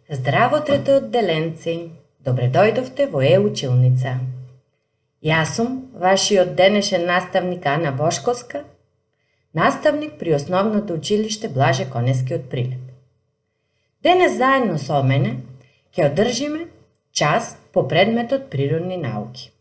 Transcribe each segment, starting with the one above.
Здраво трето одделенци, добре дојдовте во Е-училница. Јас сум вашиот денешен наставник Ана Бошковска, наставник при Основното училиште Блаже Конески од Прилеп. Денес заедно со мене ќе одржиме час по предметот природни науки.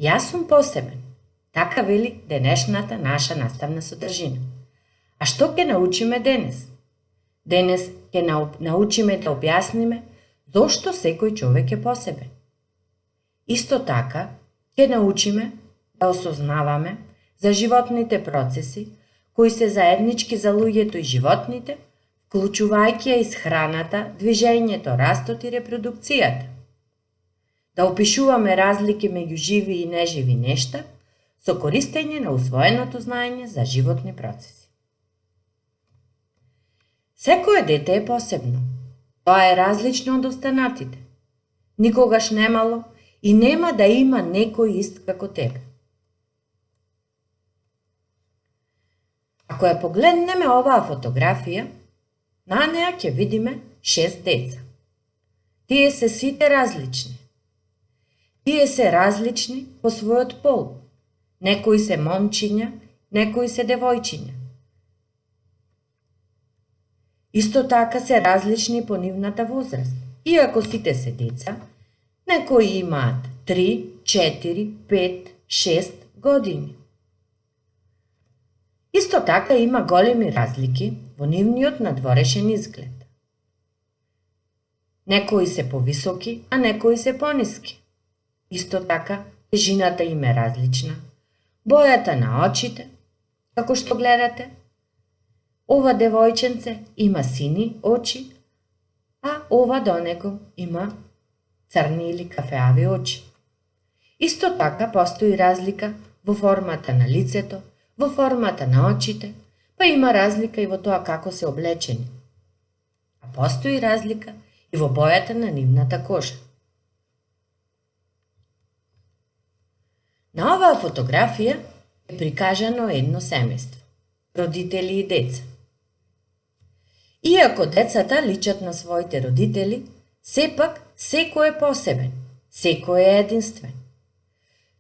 Јас сум посебен, така вели денешната наша наставна содржина. А што ќе научиме денес? Денес ќе научиме да објасниме зошто секој човек е посебен. Иско така ќе научиме да осознаваме за животните процеси кои се заеднички за луѓето и животните, вклучувајќи ја исхраната, движењето, растот и репродукцијата. Да опишуваме разлики меѓу живи и неживи нешта со користење на усвоеното знаење за животни процеси. Секое дете е посебно. Тоа е различно од останатите. Никогаш немало и нема да има некој ист како тебе. Ако ја погледнеме оваа фотографија, на неа ќе видиме 6 деца. Тие се сите различни. Тие се различни по својот пол. Некои се момчиња, некои се девојчиња. Исто така се различни по нивната возраст. Иако сите се деца, некои имаат 3, 4, 5, 6 години. Исто така има големи разлики во нивниот надворешен изглед. Некои се повисоки, а некои се пониски. Исто така, тежината им е различна. Бојата на очите, како што гледате, ова девојченце има сини очи, а ова до него има црни или кафеави очи. Исто така постои разлика во формата на лицето, во формата на очите, па има разлика и во тоа како се облечени. А постои разлика и во бојата на нивната кожа. На оваа фотографија е прикажано едно семејство, родители и деца. Иако децата личат на своите родители, сепак секој е посебен, секој е единствен.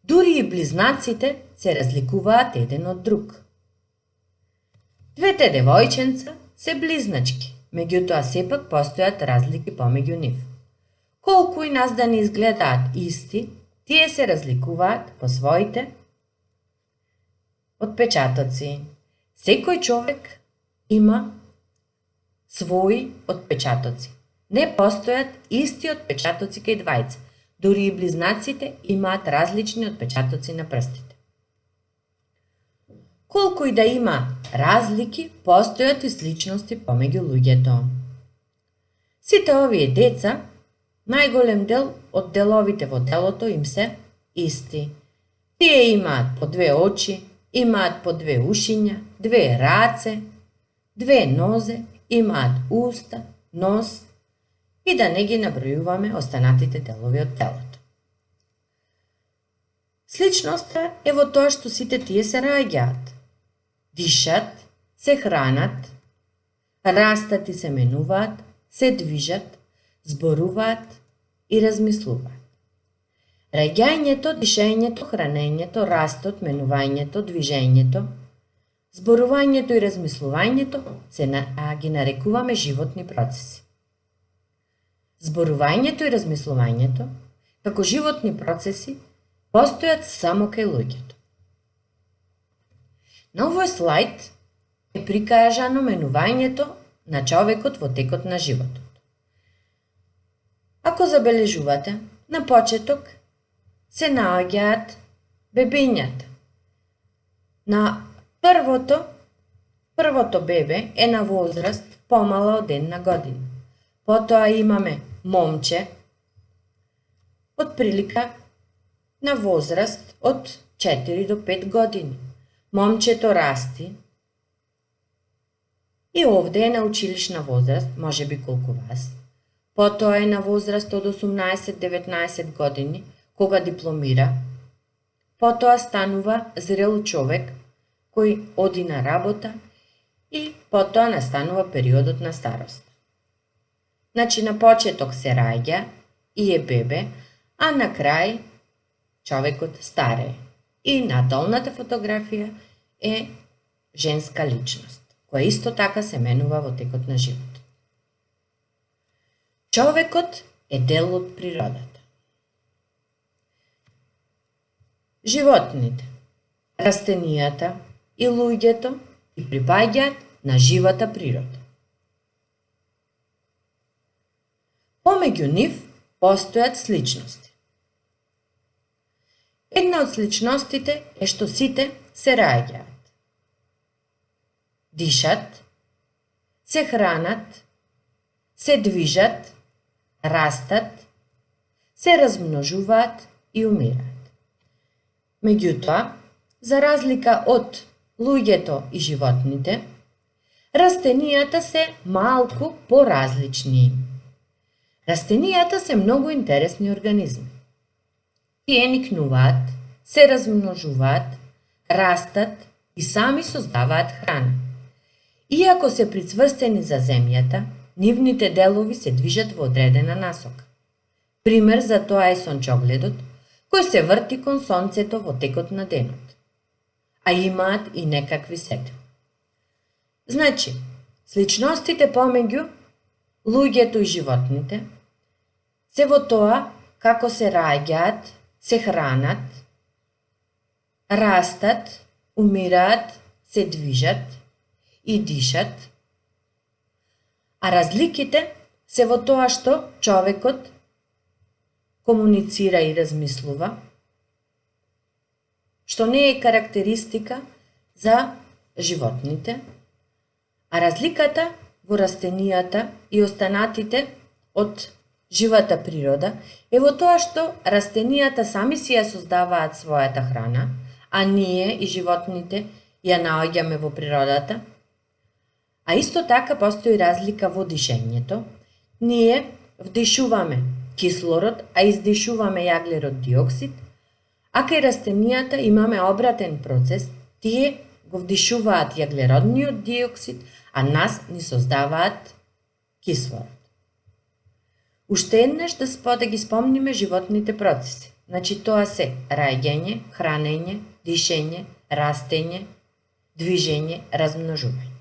Дури и близнаците се разликуваат еден од друг. Двете девојченца се близначки, меѓутоа сепак постојат разлики помеѓу нив. Колку и нас да не изгледаат исти, тие се разликуваат по своите отпечатоци. Секој човек има своји отпечатоци. Не постојат исти отпечатоци кај двајца. Дури и близнаците имаат различни отпечатоци на прстите. Колку и да има разлики, постојат и сличности помеѓу луѓето. Сите овие деца, најголем дел од деловите во телото им се исти. Тие имаат по 2 очи, имаат по 2 ушиња, 2 раце, 2 нозе, имаат уста, нос и да не ги набројуваме останатите делови од телото. Сличноста е во тоа што сите тие се раѓаат, дишат, се хранат, растат и се менуваат, се движат, зборуваат и размислуваат. Раѓањето, дишењето, хранењето, растот, менувањето, движењето, зборувањето и размислувањето ги нарекуваме животни процеси. Зборувањето и размислувањето, како животни процеси, постојат само кај луѓето. На овој слајд е прикажано менувањето на човекот во текот на животот. Ако забележувате, на почеток се наоѓаат бебињата. На првото бебе е на возраст помала од 1 година. Потоа имаме момче, од прилика на возраст од 4 до 5 години. Момчето расти и овде е на училишна возраст, може би колку вас. Потоа е на возраст од 18-19 години, кога дипломира. Потоа станува зрел човек кој оди на работа и потоа настанува периодот на старост. Значи на почеток се раѓа и е бебе, а на крај човекот старее. И на долната фотографија е женска личност, која исто така се менува во текот на живот. Човекот е дел од природата. Животните, растенијата и луѓето и припаѓаат на живата природа. Помеѓу нив постојат сличности. Една од сличностите е што сите се раѓаат. Дишат, се хранат, се движат, растат, се размножуваат и умираат. Меѓутоа, за разлика од луѓето и животните, растенијата се малку поразлични. Растенијата се многу интересни организми. Тие никнуваат, се размножуваат, растат и сами создаваат храна. Иако се прицврстени за земјата, нивните делови се движат во одредена насока. Пример за тоа е сончогледот, кој се врти кон сонцето во текот на денот, а имаат и некакви сетви. Значи, сличностите помеѓу луѓето и животните се во тоа како се раѓаат, се хранат, растат, умираат, се движат и дишат, а разликите се во тоа што човекот комуницира и размислува, што не е карактеристика за животните, а разликата во растенијата и останатите од живата природа е во тоа што растенијата сами си ја создаваат својата храна, а ние и животните ја наоѓаме во природата. А исто така постои разлика во дишењето. Ние вдишуваме кислород, а издишуваме јаглерод диоксид, а кај растенијата имаме обратен процес, тие го вдишуваат јаглеродниот диоксид, а нас ни создаваат кислород. Уште еднаш да ги спомниме животните процеси. Значи тоа се раѓање, хранење, дишење, растење, движење, размножување.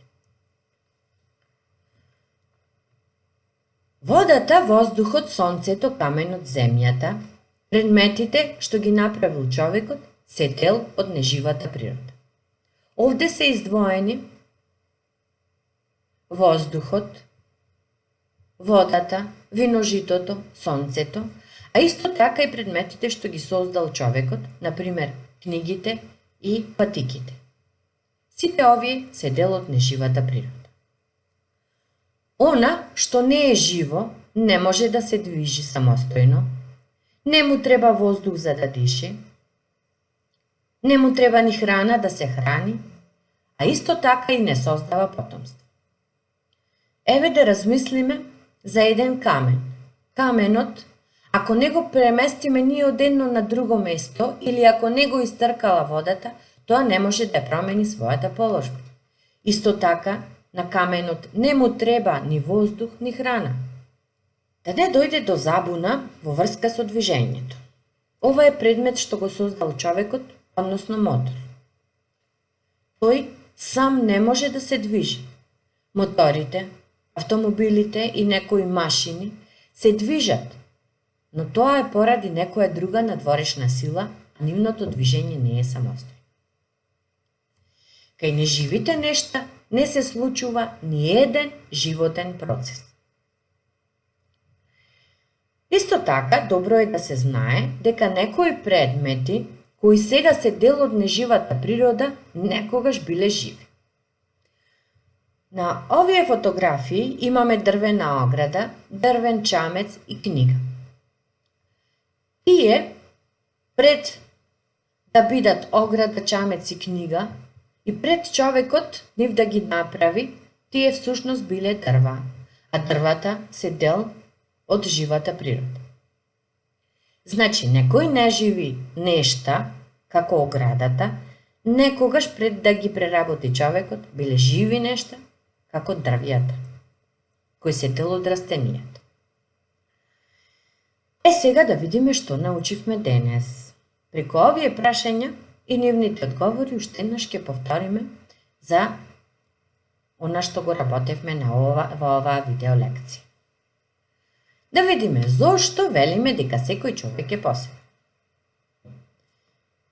Водата, воздухот, сонцето, каменот, земјата, предметите што ги направил човекот, се дел од неживата природа. Овде се издвоени воздухот, водата, виножитото, сонцето, а исто така и предметите што ги создал човекот, например книгите и патиките. Сите овие се дел од неживата природа. Она што не е живо не може да се движи самостојно, не му треба воздух за да диши, не му треба ни храна да се храни, а исто така и не создава потомство. Еве да размислиме за еден камен. Каменот, ако не го преместиме ние од едно на друго место или ако не го истркала водата, тоа не може да промени својата положба. Исто така, на каменот не му треба ни воздух, ни храна. Да не дојде до забуна во врска со движењето. Ова е предмет што го создал човекот, односно мотор. Тој сам не може да се движи. Моторите, автомобилите и некои машини се движат, но тоа е поради некоја друга надворешна сила, а нивното движење не е самостојно. Кај неживите нешта не се случува ни еден животен процес. Исто така, добро е да се знае дека некои предмети кои сега се дел од неживата природа некогаш биле живи. На овие фотографии имаме дрвена ограда, дрвен чамец и книга. Тие, пред да бидат ограда, чамец и книга, и пред човекот нив да ги направи, тие всушност биле дрва, а дрвата се дел од живата природа. Значи, некои неживи нешта, како оградата, Некогаш пред да ги преработи човекот, биле живи нешта, како дрвјата, кои се дел од растенијата. Сега да видиме што научивме денес. Преку овие прашања и нивните одговори уште еднаш ќе повториме за она што го работевме во оваа видео лекција. Да видиме зошто велиме дека секој човек е посебен.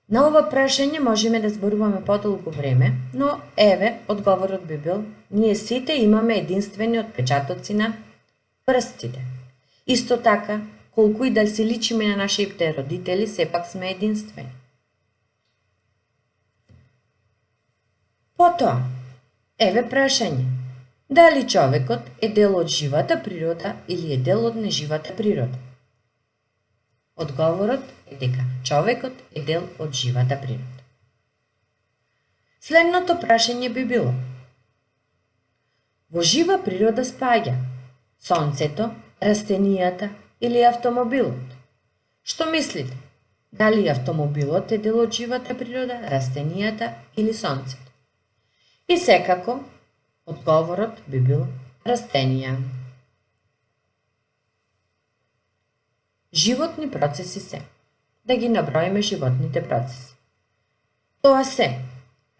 На ова прашање можеме да зборуваме подолго време, но еве одговорот би бил: ние сите имаме единствени отпечатоци на прстите. Исто така, колку и да се личиме на нашите родители, сепак сме единствени. Потоа, еве прашање: дали човекот е дел од живата природа или е дел од неживата природа? Одговорот е дека човекот е дел од живата природа. Следното прашање би било: во жива природа спаѓа сонцето, растенијата или автомобилот? Што мислите? Дали автомобилот е дел од живата природа, растенијата или сонцето? И секако, одговорот би бил растенија. Животни процеси се. Да ги наброиме животните процеси. Тоа се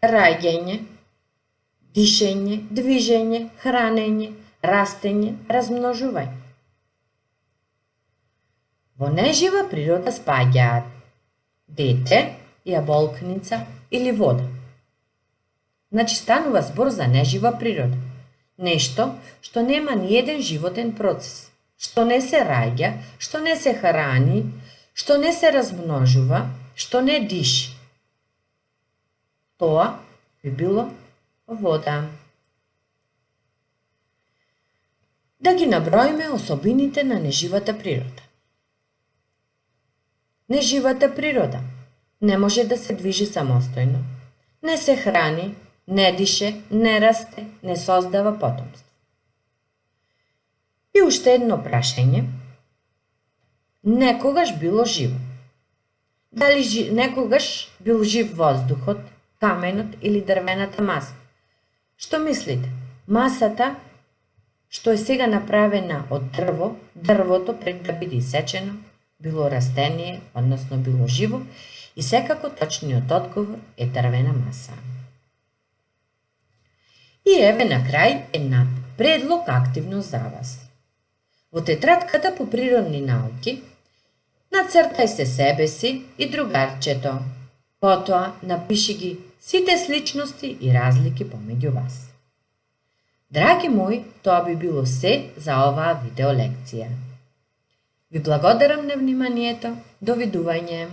раѓање, дишење, движење, хранење, растење, размножување. Во нежива природа спаѓаат дете, јаболкница или вода. Значи станува збор за нежива природа. Нешто што нема ни еден животен процес, што не се раѓа, што не се храни, што не се размножува, што не диши. Тоа би било вода. Да ги наброиме особините на неживата природа. Неживата природа не може да се движи самостојно, не се храни, не дише, не расте, не создава потомство. И уште едно прашање: некогаш било живо? Дали некогаш бил жив воздухот, каменот или дрвената маса? Што мислите? Масата, што е сега направена од дрво, дрвото пред да биде исечено, било растение, односно било живо, и секако точниот одговор е дрвена маса. И еве на крај една предлог активно за вас. Во тетратката по природни науки нацртај се себе си и другарчето. Потоа напиши ги сите сличности и разлики помеѓу вас. Драги мои, тоа би било се за оваа видео лекција. Ви благодарам на вниманието. Довидување.